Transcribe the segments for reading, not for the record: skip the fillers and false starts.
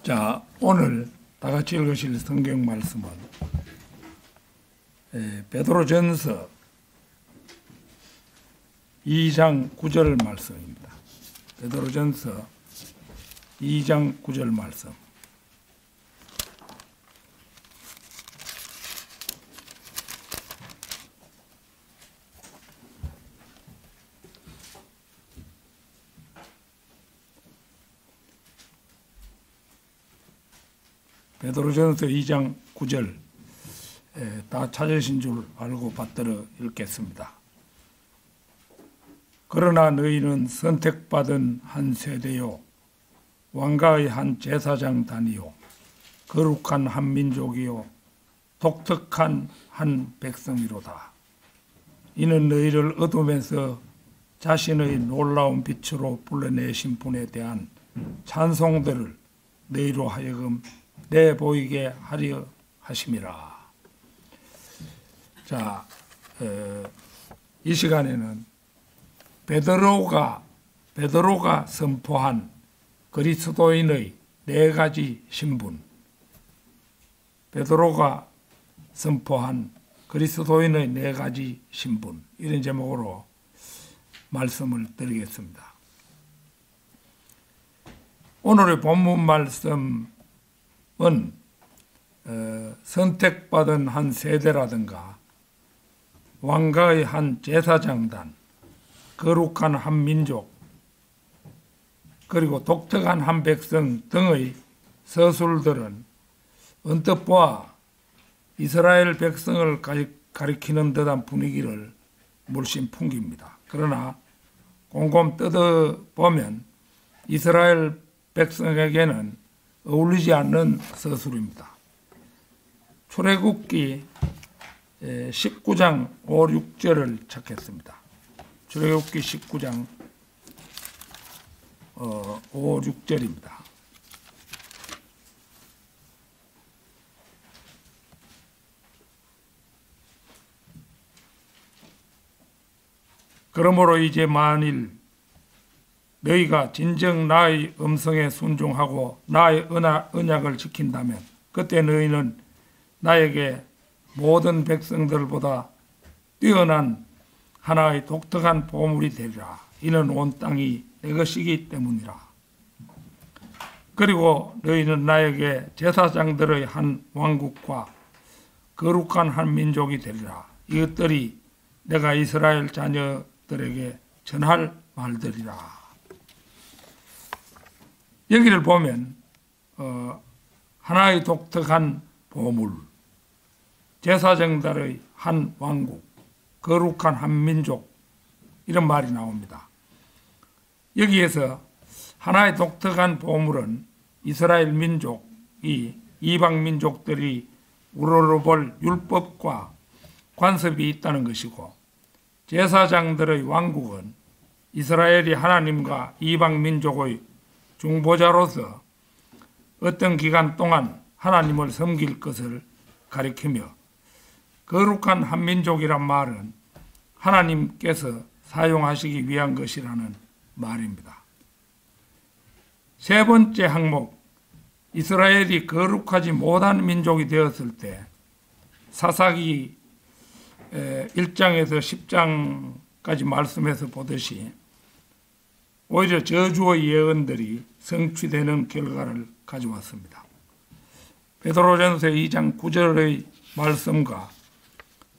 자, 오늘 다 같이 읽으실 성경 말씀은 베드로전서 2장 9절 말씀입니다. 베드로전서 2장 9절 말씀. 베드로전서 2장 9절 다 찾으신 줄 알고 받들어 읽겠습니다. 그러나 너희는 선택받은 한 세대요, 왕가의 한 제사장단이요, 거룩한 한 민족이요, 독특한 한 백성이로다. 이는 너희를 어둠에서 자신의 놀라운 빛으로 불러내신 분에 대한 찬송들을 너희로 하여금 내보이게 하려 하심이라. 자, 이 시간에는 베드로가 선포한 그리스도인의 네 가지 신분, 베드로가 선포한 그리스도인의 네 가지 신분, 이런 제목으로 말씀을 드리겠습니다. 오늘의 본문 말씀은 선택받은 한 세대라든가 왕가의 한 제사장단, 거룩한 한 민족, 그리고 독특한 한 백성 등의 서술들은 언뜻 보아 이스라엘 백성을 가리키는 듯한 분위기를 물씬 풍깁니다. 그러나 곰곰 뜯어보면 이스라엘 백성에게는 어울리지 않는 서술입니다. 출애굽기 19장 5, 6절을 찾겠습니다. 출애굽기 19장 5, 6절입니다. 그러므로 이제 만일 너희가 진정 나의 음성에 순종하고 나의 언약을 지킨다면 그때 너희는 나에게 모든 백성들보다 뛰어난 하나의 독특한 보물이 되리라. 이는 온 땅이 내 것이기 때문이라. 그리고 너희는 나에게 제사장들의 한 왕국과 거룩한 한 민족이 되리라. 이것들이 내가 이스라엘 자녀들에게 전할 말들이라. 여기를 보면 하나의 독특한 보물, 제사장들의 한 왕국, 거룩한 한 민족, 이런 말이 나옵니다. 여기에서 하나의 독특한 보물은 이스라엘 민족이 이방 민족들이 우러러볼 율법과 관습이 있다는 것이고, 제사장들의 왕국은 이스라엘이 하나님과 이방 민족의 중보자로서 어떤 기간 동안 하나님을 섬길 것을 가리키며, 거룩한 한민족이란 말은 하나님께서 사용하시기 위한 것이라는 말입니다. 세 번째 항목, 이스라엘이 거룩하지 못한 민족이 되었을 때 사사기 1장에서 10장까지 말씀해서 보듯이 오히려 저주의 예언들이 성취되는 결과를 가져왔습니다. 베드로전서 2장 9절의 말씀과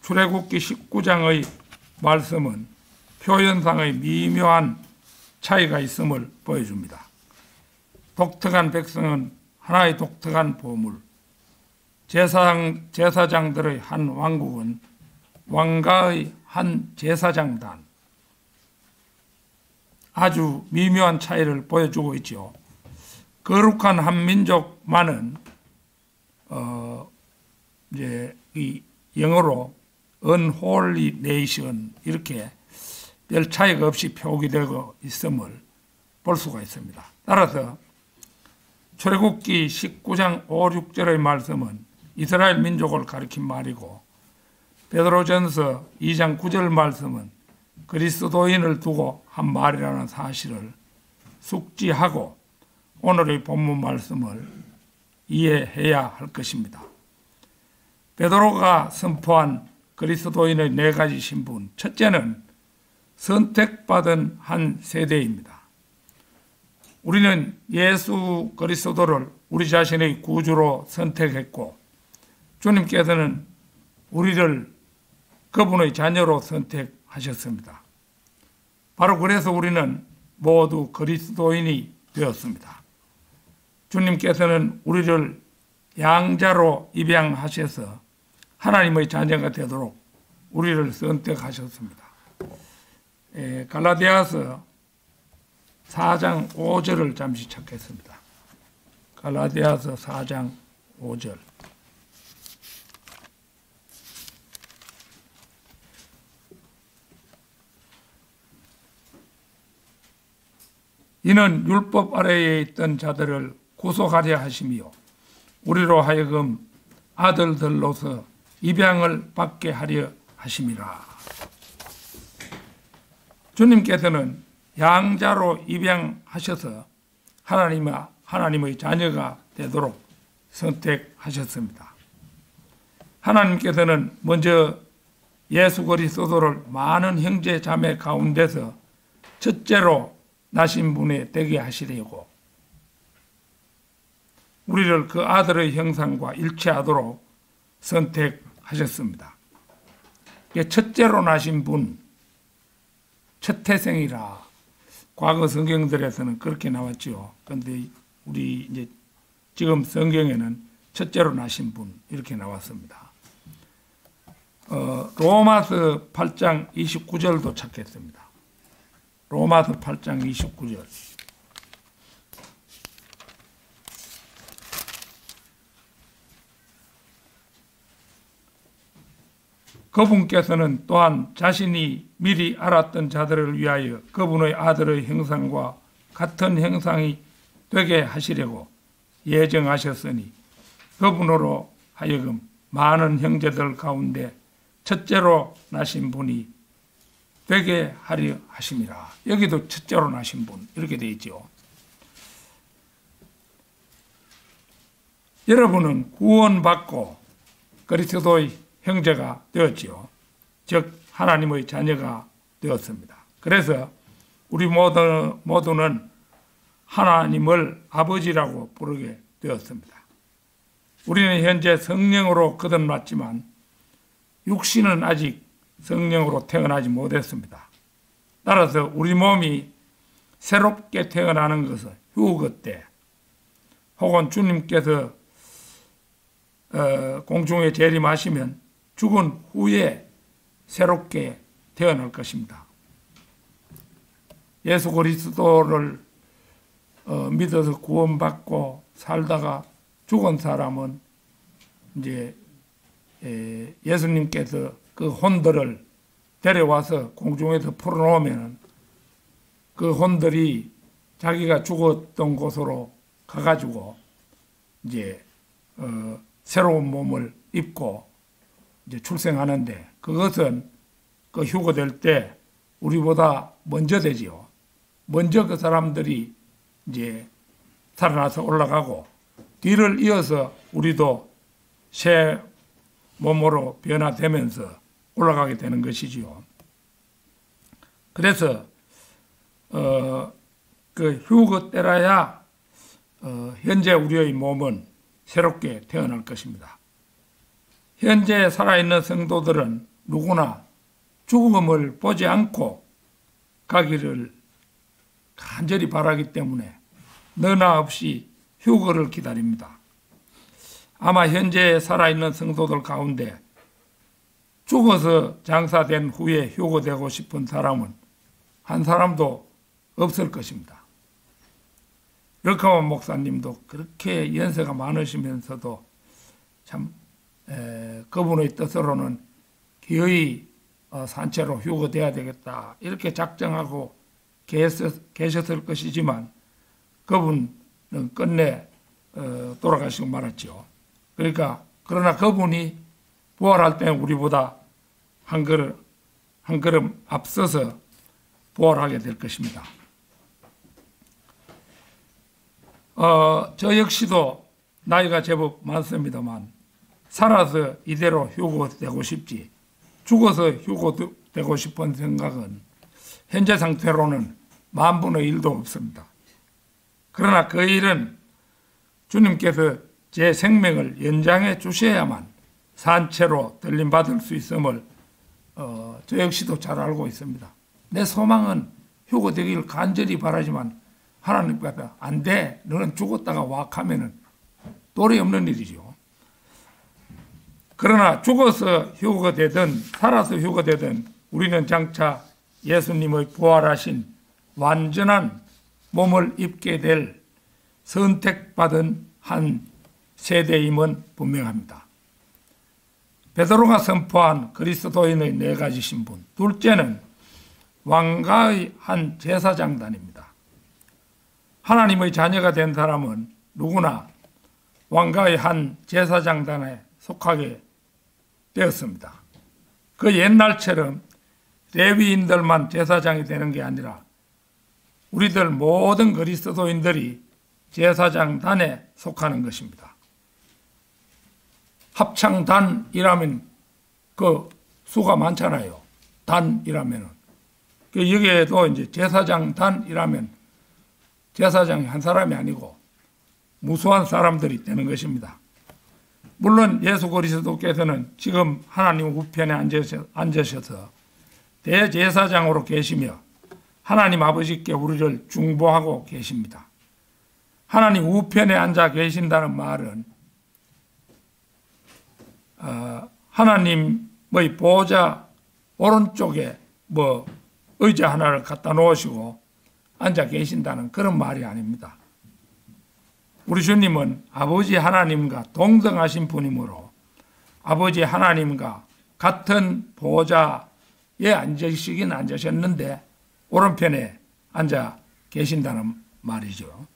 출애굽기 19장의 말씀은 표현상의 미묘한 차이가 있음을 보여줍니다. 독특한 백성은 하나의 독특한 보물, 제사장들의 한 왕국은 왕가의 한 제사장단, 아주 미묘한 차이를 보여주고 있죠. 거룩한 한 민족만은 이제 이 영어로 unholy nation 이렇게 별 차이가 없이 표기되고 있음을 볼 수가 있습니다. 따라서 출애굽기 19장 5, 6절의 말씀은 이스라엘 민족을 가리킨 말이고, 베드로전서 2장 9절 말씀은 그리스도인을 두고 한 말이라는 사실을 숙지하고 오늘의 본문 말씀을 이해해야 할 것입니다. 베드로가 선포한 그리스도인의 네 가지 신분, 첫째는 선택받은 한 세대입니다. 우리는 예수 그리스도를 우리 자신의 구주로 선택했고 주님께서는 우리를 그분의 자녀로 선택하셨습니다. 바로 그래서 우리는 모두 그리스도인이 되었습니다. 주님께서는 우리를 양자로 입양하셔서 하나님의 자녀가 되도록 우리를 선택하셨습니다. 갈라디아서 4장 5절을 잠시 찾겠습니다. 갈라디아서 4장 5절. 이는 율법 아래에 있던 자들을 구속하려 하심이요 우리로 하여금 아들들로서 입양을 받게 하려 하심이라. 주님께서는 양자로 입양하셔서 하나님의 자녀가 되도록 선택하셨습니다. 하나님께서는 먼저 예수 그리스도를 많은 형제 자매 가운데서 첫째로 나신 분이 되게 하시려고 우리를 그 아들의 형상과 일치하도록 선택하셨습니다. 첫째로 나신 분, 첫 태생이라 과거 성경들에서는 그렇게 나왔죠. 그런데 우리 이제 지금 성경에는 첫째로 나신 분 이렇게 나왔습니다. 로마서 8장 29절도 찾겠습니다. 로마서 8장 29절. 그분께서는 또한 자신이 미리 알았던 자들을 위하여 그분의 아들의 형상과 같은 형상이 되게 하시려고 예정하셨으니 그분으로 하여금 많은 형제들 가운데 첫째로 나신 분이 되게 하려 하심이라. 여기도 첫째로 나신 분 이렇게 되어 있죠. 여러분은 구원받고 그리스도의 형제가 되었지요. 즉 하나님의 자녀가 되었습니다. 그래서 우리 모두는 하나님을 아버지라고 부르게 되었습니다. 우리는 현재 성령으로 거듭났지만 육신은 아직 성령으로 태어나지 못했습니다. 따라서 우리 몸이 새롭게 태어나는 것은 휴거 때 혹은 주님께서 공중에 재림하시면 죽은 후에 새롭게 태어날 것입니다. 예수 그리스도를 믿어서 구원받고 살다가 죽은 사람은 이제 예수님께서 그 혼들을 데려와서 공중에서 풀어놓으면 그 혼들이 자기가 죽었던 곳으로 가가지고 이제 새로운 몸을 입고 이제 출생하는데 그것은 그 휴거될 때 우리보다 먼저 되지요. 먼저 그 사람들이 이제 살아나서 올라가고 뒤를 이어서 우리도 새 몸으로 변화되면서 올라가게 되는 것이지요. 그래서 그 휴거 때라야 현재 우리의 몸은 새롭게 태어날 것입니다. 현재 살아있는 성도들은 누구나 죽음을 보지 않고 가기를 간절히 바라기 때문에 너나 없이 휴거를 기다립니다. 아마 현재 살아있는 성도들 가운데 죽어서 장사된 후에 휴거되고 싶은 사람은 한 사람도 없을 것입니다. 르카만 목사님도 그렇게 연세가 많으시면서도 참 그분의 뜻으로는 기어이 산채로 휴거돼야 되겠다 이렇게 작정하고 계셨을 것이지만 그분은 끝내 돌아가시고 말았죠. 그러니까 그러나 그분이 부활할 때는 우리보다 한 걸음 앞서서 부활하게 될 것입니다. 저 역시도 나이가 제법 많습니다만 살아서 이대로 휴고되고 싶지 죽어서 휴고되고 싶은 생각은 현재 상태로는 10,000분의 1도 없습니다. 그러나 그 일은 주님께서 제 생명을 연장해 주셔야만 산채로 들림받을 수 있음을 저 역시도 잘 알고 있습니다. 내 소망은 휴고되기를 간절히 바라지만 하나님께서 안 돼, 너는 죽었다가 왁 하면은 도리 없는 일이죠. 그러나 죽어서 휴거되든 살아서 휴거되든 우리는 장차 예수님의 부활하신 완전한 몸을 입게 될 선택받은 한 세대임은 분명합니다. 베드로가 선포한 그리스도인의 4가지 신분. 둘째는 왕가의 한 제사장단입니다. 하나님의 자녀가 된 사람은 누구나 왕가의 한 제사장단에 속하게 되었습니다. 그 옛날처럼 레위인들만 제사장이 되는 게 아니라 우리들 모든 그리스도인들이 제사장단에 속하는 것입니다. 합창단이라면 그 수가 많잖아요. 단이라면은. 여기에도 이제 제사장단이라면 제사장이 한 사람이 아니고 무수한 사람들이 되는 것입니다. 물론 예수 그리스도께서는 지금 하나님 우편에 앉으셔서 대제사장으로 계시며 하나님 아버지께 우리를 중보하고 계십니다. 하나님 우편에 앉아 계신다는 말은 하나님의 보좌 오른쪽에 의자 하나를 갖다 놓으시고 앉아 계신다는 그런 말이 아닙니다. 우리 주님은 아버지 하나님과 동등하신 분이므로 아버지 하나님과 같은 보좌에 앉으시긴 앉으셨는데 오른편에 앉아 계신다는 말이죠.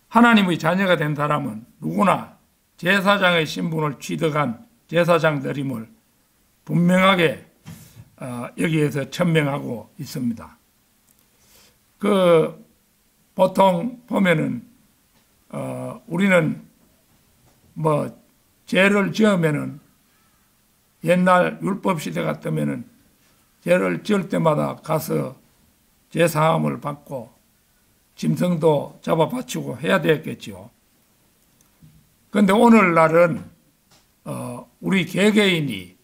하나님의 자녀가 된 사람은 누구나 제사장의 신분을 취득한 제사장들임을 분명하게 여기에서 천명하고 있습니다. 보통 보면은 우리는 죄를 지으면은 옛날 율법 시대 같으면은 죄를 지을 때마다 가서 제사함을 받고 짐승도 잡아 바치고 해야 되겠지요. 그런데 오늘날은 우리 개개인이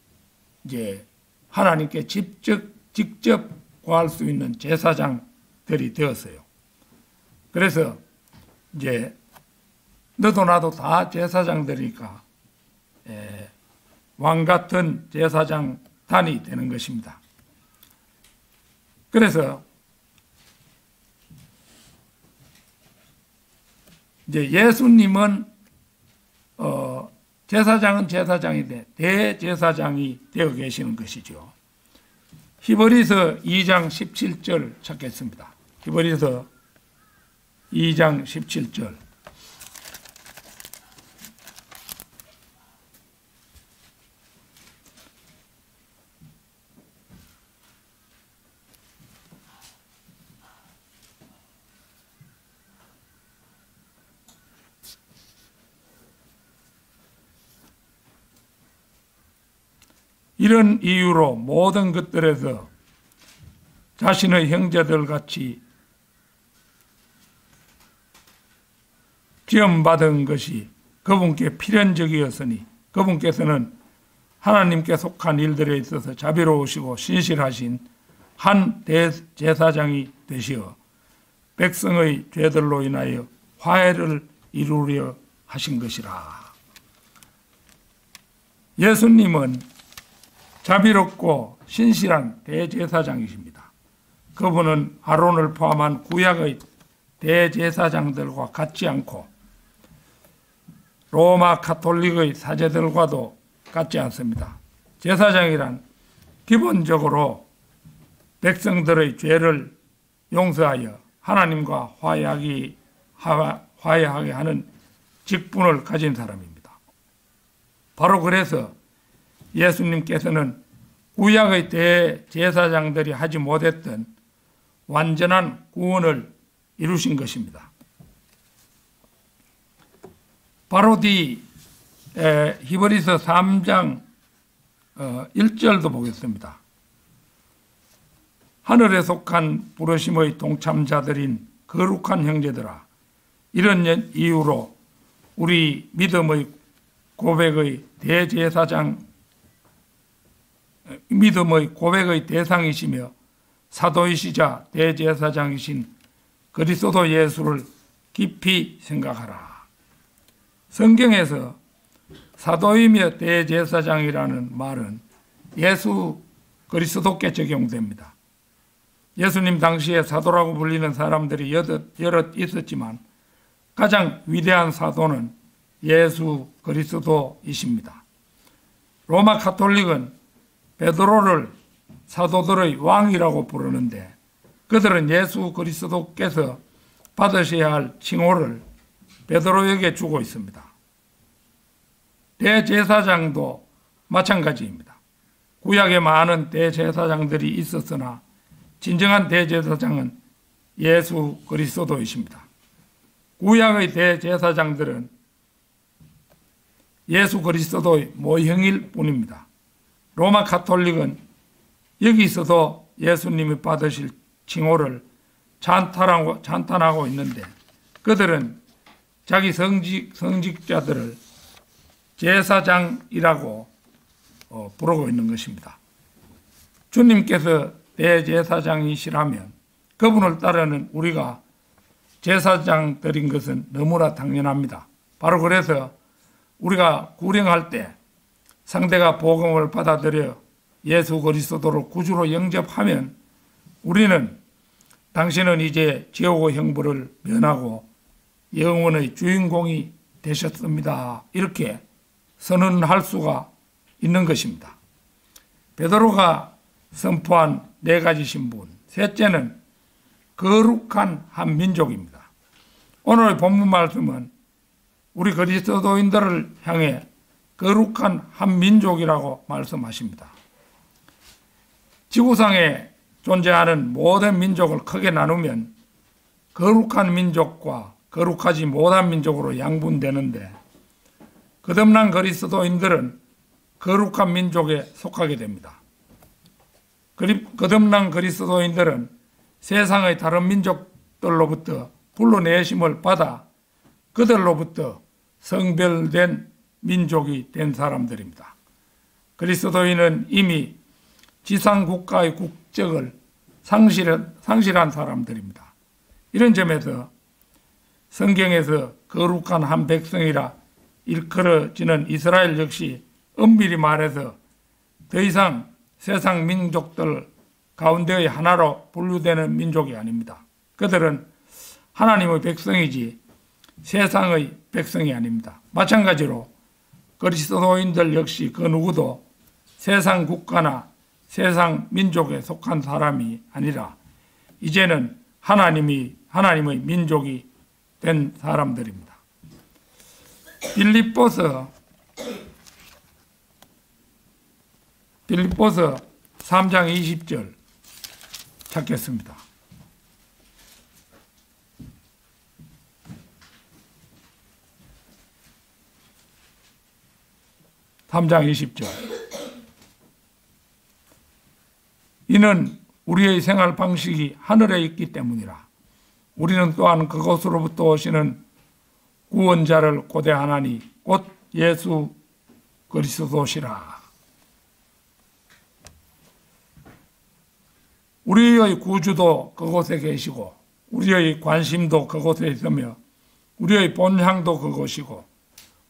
이제 하나님께 직접 구할 수 있는 제사장들이 되었어요. 그래서 이제 너도 나도 다 제사장들이니까 왕 같은 제사장단이 되는 것입니다. 그래서 이제 예수님은 제사장은 제사장인데 대제사장이 되어 계시는 것이죠. 히브리서 2장 17절 찾겠습니다. 히브리서 2장 17절. 이런 이유로 모든 것들에서 자신의 형제들 같이 지음받은 것이 그분께 필연적이었으니 그분께서는 하나님께 속한 일들에 있어서 자비로우시고 신실하신 한 대제사장이 되시어 백성의 죄들로 인하여 화해를 이루려 하신 것이라. 예수님은 자비롭고 신실한 대제사장이십니다. 그분은 아론을 포함한 구약의 대제사장들과 같지 않고 로마 가톨릭의 사제들과도 같지 않습니다. 제사장이란 기본적으로 백성들의 죄를 용서하여 하나님과 화해하게 하는 직분을 가진 사람입니다. 바로 그래서 예수님께서는 구약의 대제사장들이 하지 못했던 완전한 구원을 이루신 것입니다. 바로 뒤 히브리서 3장 1절도 보겠습니다. 하늘에 속한 부르심의 동참자들인 거룩한 형제들아, 이런 이유로 우리 믿음의 고백의 대상이시며 사도이시자 대제사장이신 그리스도 예수를 깊이 생각하라. 성경에서 사도이며 대제사장이라는 말은 예수 그리스도께 적용됩니다. 예수님 당시에 사도라고 불리는 사람들이 여럿 있었지만 가장 위대한 사도는 예수 그리스도이십니다. 로마 가톨릭은 베드로를 사도들의 왕이라고 부르는데 그들은 예수 그리스도께서 받으셔야 할 칭호를 베드로에게 주고 있습니다. 대제사장도 마찬가지입니다. 구약에 많은 대제사장들이 있었으나 진정한 대제사장은 예수 그리스도이십니다. 구약의 대제사장들은 예수 그리스도의 모형일 뿐입니다. 로마 가톨릭은 여기서도 예수님이 받으실 칭호를 찬탄하고 있는데 그들은 자기 성직자들을 제사장이라고 부르고 있는 것입니다. 주님께서 대제사장이시라면 그분을 따르는 우리가 제사장들인 것은 너무나 당연합니다. 바로 그래서 우리가 구령할 때 상대가 복음을 받아들여 예수 그리스도를 구주로 영접하면 우리는 당신은 이제 지옥의 형벌을 면하고 영원의 주인공이 되셨습니다. 이렇게 선언할 수가 있는 것입니다. 베드로가 선포한 네 가지 신분. 셋째는 거룩한 한 민족입니다. 오늘 본문 말씀은 우리 그리스도인들을 향해 거룩한 한 민족이라고 말씀하십니다. 지구상에 존재하는 모든 민족을 크게 나누면 거룩한 민족과 거룩하지 못한 민족으로 양분되는데 거듭난 그리스도인들은 거룩한 민족에 속하게 됩니다. 거듭난 그리스도인들은 세상의 다른 민족들로부터 불러내심을 받아 그들로부터 성별된 민족이 된 사람들입니다. 그리스도인은 이미 지상국가의 국적을 상실한 사람들입니다. 이런 점에서 성경에서 거룩한 한 백성이라 일컬어지는 이스라엘 역시 엄밀히 말해서 더 이상 세상 민족들 가운데의 하나로 분류되는 민족이 아닙니다. 그들은 하나님의 백성이지 세상의 백성이 아닙니다. 마찬가지로 그리스도인들 역시 그 누구도 세상 국가나 세상 민족에 속한 사람이 아니라 이제는 하나님의 민족이 된 사람들입니다. 빌립보서 3장 20절 찾겠습니다. 이는 우리의 생활 방식이 하늘에 있기 때문이라. 우리는 또한 그곳으로부터 오시는 구원자를 고대하나니 곧 예수 그리스도시라. 우리의 구주도 그곳에 계시고 우리의 관심도 그곳에 있으며 우리의 본향도 그곳이고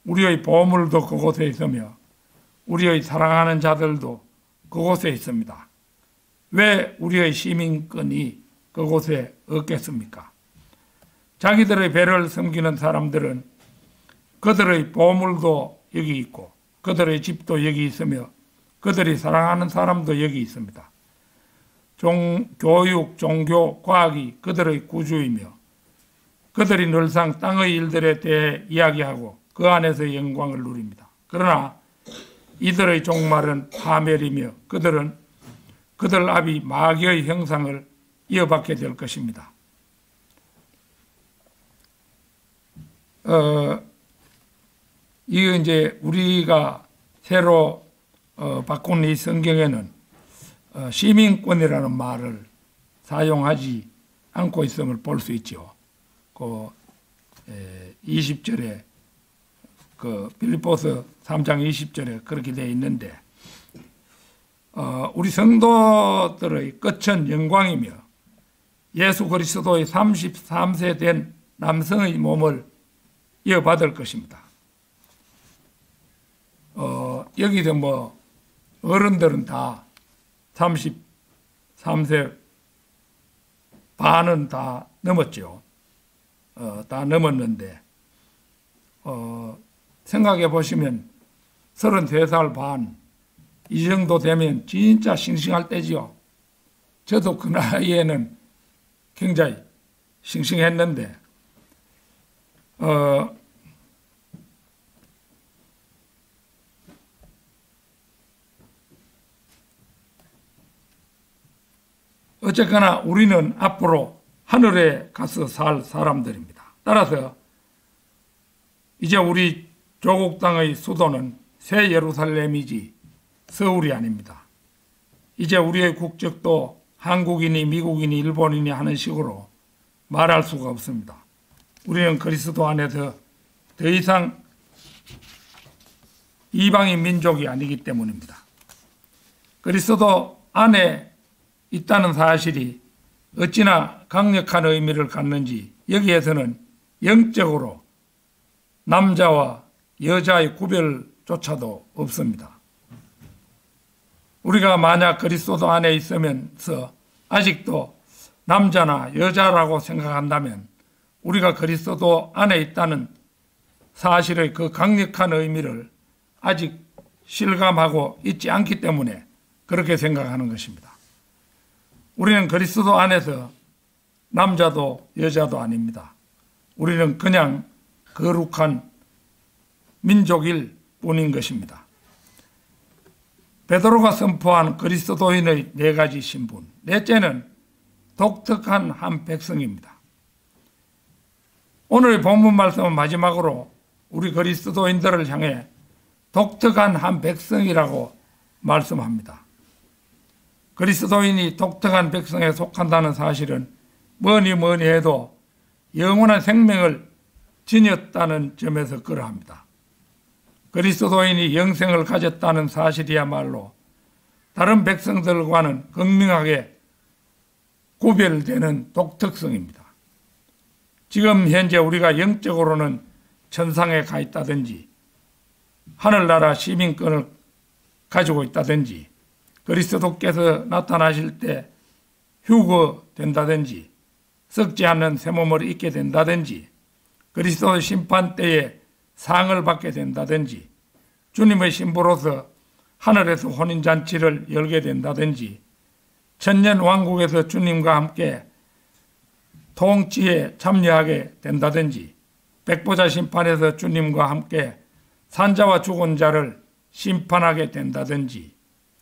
우리의 보물도 그곳에 있으며 우리의 사랑하는 자들도 그곳에 있습니다. 왜 우리의 시민권이 그곳에 없겠습니까? 자기들의 배를 섬기는 사람들은 그들의 보물도 여기 있고 그들의 집도 여기 있으며 그들이 사랑하는 사람도 여기 있습니다. 교육, 종교, 과학이 그들의 구주이며 그들이 늘상 땅의 일들에 대해 이야기하고 그 안에서 영광을 누립니다. 그러나 이들의 종말은 파멸이며 그들은 그들 아비 마귀의 형상을 이어받게 될 것입니다. 이게 이제 우리가 새로 바꾼 이 성경에는 시민권이라는 말을 사용하지 않고 있음을 볼 수 있죠. 그 20절에 그 빌립보서 3장 20절에 그렇게 되어 있는데 우리 성도들의 끝은 영광이며 예수 그리스도의 33세 된 남성의 몸을 이어받을 것입니다. 여기서 뭐 어른들은 다 33세 반은 다 넘었죠. 다 넘었는데 생각해 보시면 33살 반 이 정도 되면 진짜 싱싱할 때지요. 저도 그 나이에는 굉장히 싱싱했는데 어쨌거나 우리는 앞으로 하늘에 가서 살 사람들입니다. 따라서 이제 우리 조국 땅의 수도는 새 예루살렘이지 서울이 아닙니다. 이제 우리의 국적도 한국인이 미국인이 일본인이 하는 식으로 말할 수가 없습니다. 우리는 그리스도 안에서 더 이상 이방인 민족이 아니기 때문입니다. 그리스도 안에 있다는 사실이 어찌나 강력한 의미를 갖는지 여기에서는 영적으로 남자와 여자의 구별조차도 없습니다. 우리가 만약 그리스도 안에 있으면서 아직도 남자나 여자라고 생각한다면 우리가 그리스도 안에 있다는 사실의 그 강력한 의미를 아직 실감하고 있지 않기 때문에 그렇게 생각하는 것입니다. 우리는 그리스도 안에서 남자도 여자도 아닙니다. 우리는 그냥 거룩한 민족일 뿐인 것입니다. 베드로가 선포한 그리스도인의 4가지 신분. 넷째는 독특한 한 백성입니다. 오늘 본문 말씀은 마지막으로 우리 그리스도인들을 향해 독특한 한 백성이라고 말씀합니다. 그리스도인이 독특한 백성에 속한다는 사실은 뭐니 해도 영원한 생명을 지녔다는 점에서 그러합니다. 그리스도인이 영생을 가졌다는 사실이야말로 다른 백성들과는 극명하게 구별되는 독특성입니다. 지금 현재 우리가 영적으로는 천상에 가 있다든지 하늘나라 시민권을 가지고 있다든지 그리스도께서 나타나실 때 휴거된다든지 썩지 않는 새 몸을 입게 된다든지 그리스도 심판 때에 상을 받게 된다든지 주님의 신부로서 하늘에서 혼인잔치를 열게 된다든지 천년 왕국에서 주님과 함께 통치에 참여하게 된다든지 백보자 심판에서 주님과 함께 산자와 죽은 자를 심판하게 된다든지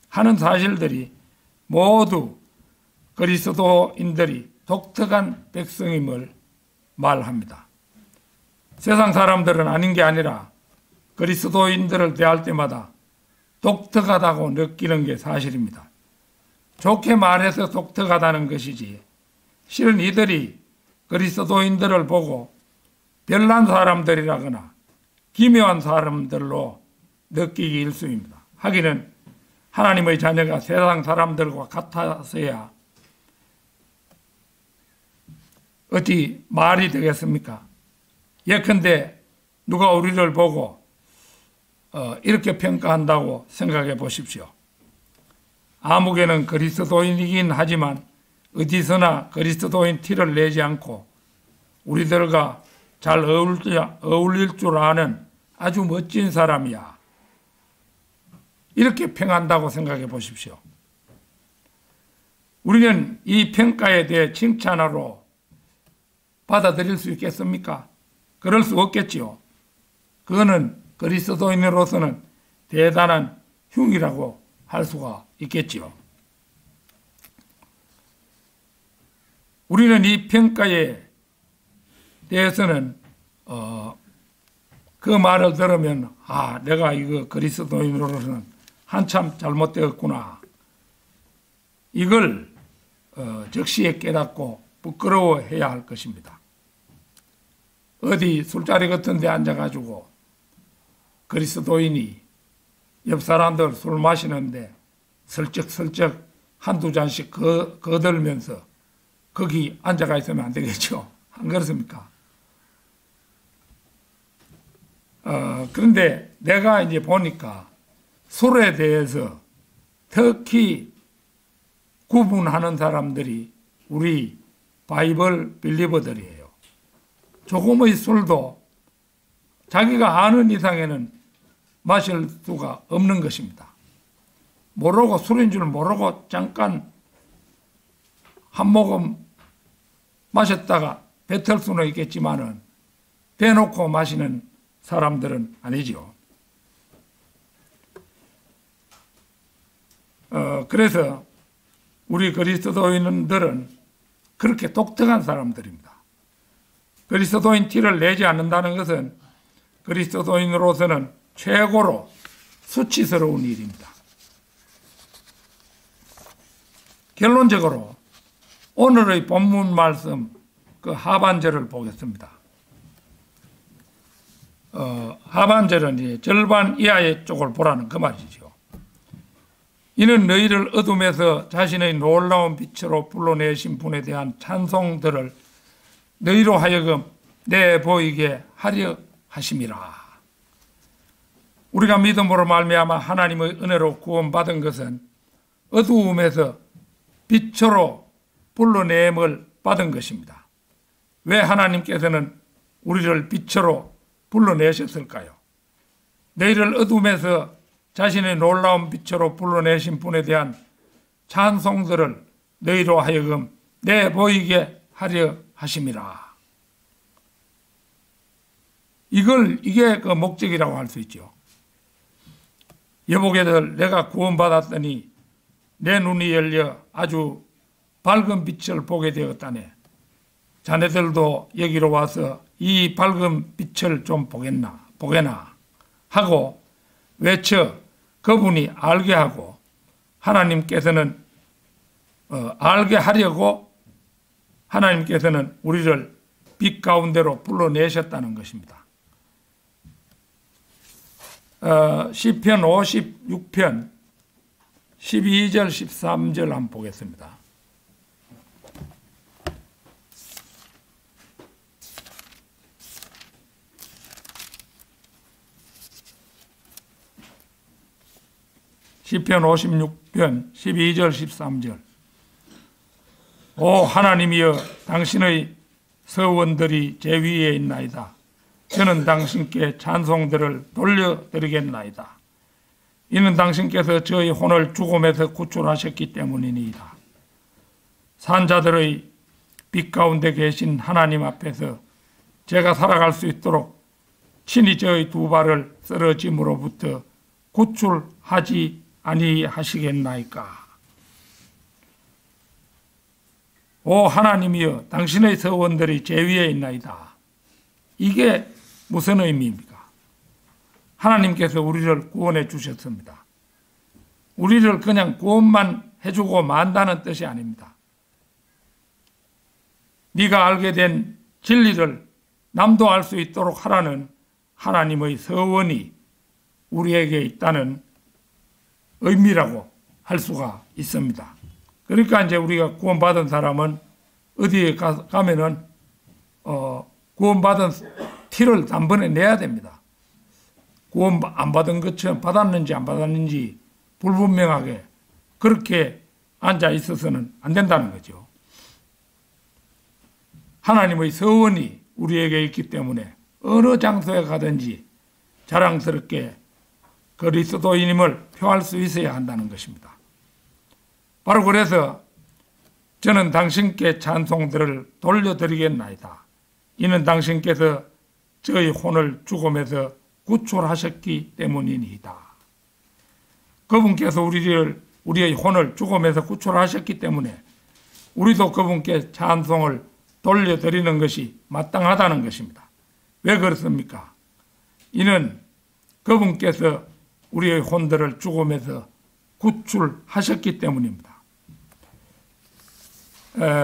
하는 사실들이 모두 그리스도인들이 독특한 백성임을 말합니다. 세상 사람들은 아닌 게 아니라 그리스도인들을 대할 때마다 독특하다고 느끼는 게 사실입니다. 좋게 말해서 독특하다는 것이지 실은 이들이 그리스도인들을 보고 별난 사람들이라거나 기묘한 사람들로 느끼기 일쑤입니다. 하기는 하나님의 자녀가 세상 사람들과 같아서야 어찌 말이 되겠습니까? 예컨대 누가 우리를 보고 이렇게 평가한다고 생각해 보십시오. 아무개는 그리스도인이긴 하지만 어디서나 그리스도인 티를 내지 않고 우리들과 잘 어울릴 줄 아는 아주 멋진 사람이야. 이렇게 평한다고 생각해 보십시오. 우리는 이 평가에 대해 칭찬으로 받아들일 수 있겠습니까? 그럴 수 없겠지요. 그거는 그리스도인으로서는 대단한 흉이라고 할 수가 있겠지요. 우리는 이 평가에 대해서는 그 말을 들으면 내가 이거 그리스도인으로서는 한참 잘못되었구나. 이걸 적시에 깨닫고 부끄러워해야 할 것입니다. 어디 술자리 같은 데 앉아가지고 그리스도인이 옆 사람들 술 마시는데 슬쩍슬쩍 한두 잔씩 거들면서 거기 앉아가 있으면 안 되겠죠. 안 그렇습니까? 그런데 내가 이제 보니까 술에 대해서 특히 구분하는 사람들이 우리 바이블 빌리버들이에요. 조금의 술도 자기가 아는 이상에는 마실 수가 없는 것입니다. 모르고 술인 줄 모르고 잠깐 한 모금 마셨다가 뱉을 수는 있겠지만은 대놓고 마시는 사람들은 아니죠. 그래서 우리 그리스도인들은 그렇게 독특한 사람들입니다. 그리스도인 티를 내지 않는다는 것은 그리스도인으로서는 최고로 수치스러운 일입니다. 결론적으로 오늘의 본문 말씀 그 하반절을 보겠습니다. 하반절은 이제 절반 이하의 쪽을 보라는 그 말이죠. 이는 너희를 어둠에서 자신의 놀라운 빛으로 불러내신 분에 대한 찬송들을 너희로 하여금 내보이게 하려 하심이라. 우리가 믿음으로 말미암아 하나님의 은혜로 구원받은 것은 어두움에서 빛으로 불러냄을 받은 것입니다. 왜 하나님께서는 우리를 빛으로 불러내셨을까요? 너희를 어둠에서 자신의 놀라운 빛으로 불러내신 분에 대한 찬송들을 너희로 하여금 내보이게 하려 하심이라. 이게 그 목적이라고 할 수 있죠. 여보게들, 내가 구원받았더니 내 눈이 열려 아주 밝은 빛을 보게 되었다네. 자네들도 여기로 와서 이 밝은 빛을 좀 보게나 하고 외쳐 그분이 알게 하고 하나님께서는 알게 하려고 하나님께서는 우리를 빛 가운데로 불러내셨다는 것입니다. 시편 56편 12절 13절 한번 보겠습니다. 시편 56편 12절 13절. 오 하나님이여, 당신의 서원들이 제 위에 있나이다. 저는 당신께 찬송들을 돌려드리겠나이다. 이는 당신께서 저희 혼을 죽음에서 구출하셨기 때문이니이다. 산자들의 빛 가운데 계신 하나님 앞에서 제가 살아갈 수 있도록 친히 저의 두 발을 쓰러짐으로부터 구출하지 아니하시겠나이까. 오 하나님이여, 당신의 서원들이 제 위에 있나이다. 이게 무슨 의미입니까? 하나님께서 우리를 구원해 주셨습니다. 우리를 그냥 구원만 해주고 만다는 뜻이 아닙니다. 네가 알게 된 진리를 남도 알 수 있도록 하라는 하나님의 서원이 우리에게 있다는 의미라고 할 수가 있습니다. 그러니까 이제 우리가 구원받은 사람은 어디에 가면은 구원받은 티를 단번에 내야 됩니다. 구원 안 받은 것처럼 받았는지 안 받았는지 불분명하게 그렇게 앉아 있어서는 안 된다는 거죠. 하나님의 서원이 우리에게 있기 때문에 어느 장소에 가든지 자랑스럽게 그리스도인임을 표할 수 있어야 한다는 것입니다. 바로 그래서 저는 당신께 찬송들을 돌려드리겠나이다. 이는 당신께서 저희 혼을 죽음에서 구출하셨기 때문이니이다. 그분께서 우리의 혼을 죽음에서 구출하셨기 때문에 우리도 그분께 찬송을 돌려드리는 것이 마땅하다는 것입니다. 왜 그렇습니까? 이는 그분께서 우리의 혼들을 죽음에서 구출하셨기 때문입니다.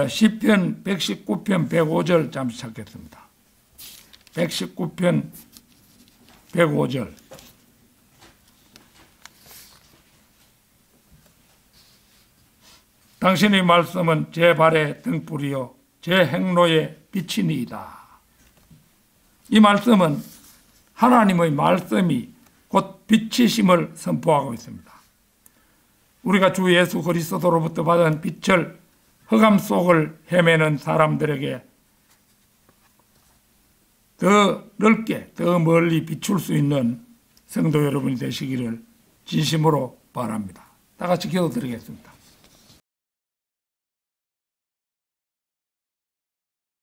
시편 119편 105절 잠시 찾겠습니다. 119편 105절. 당신의 말씀은 제 발의 등불이요 제 행로의 빛이니이다. 이 말씀은 하나님의 말씀이 곧 빛이심을 선포하고 있습니다. 우리가 주 예수 그리스도로부터 받은 빛을 흑암 속을 헤매는 사람들에게 더 넓게 더 멀리 비출 수 있는 성도 여러분이 되시기를 진심으로 바랍니다. 다 같이 기도드리겠습니다.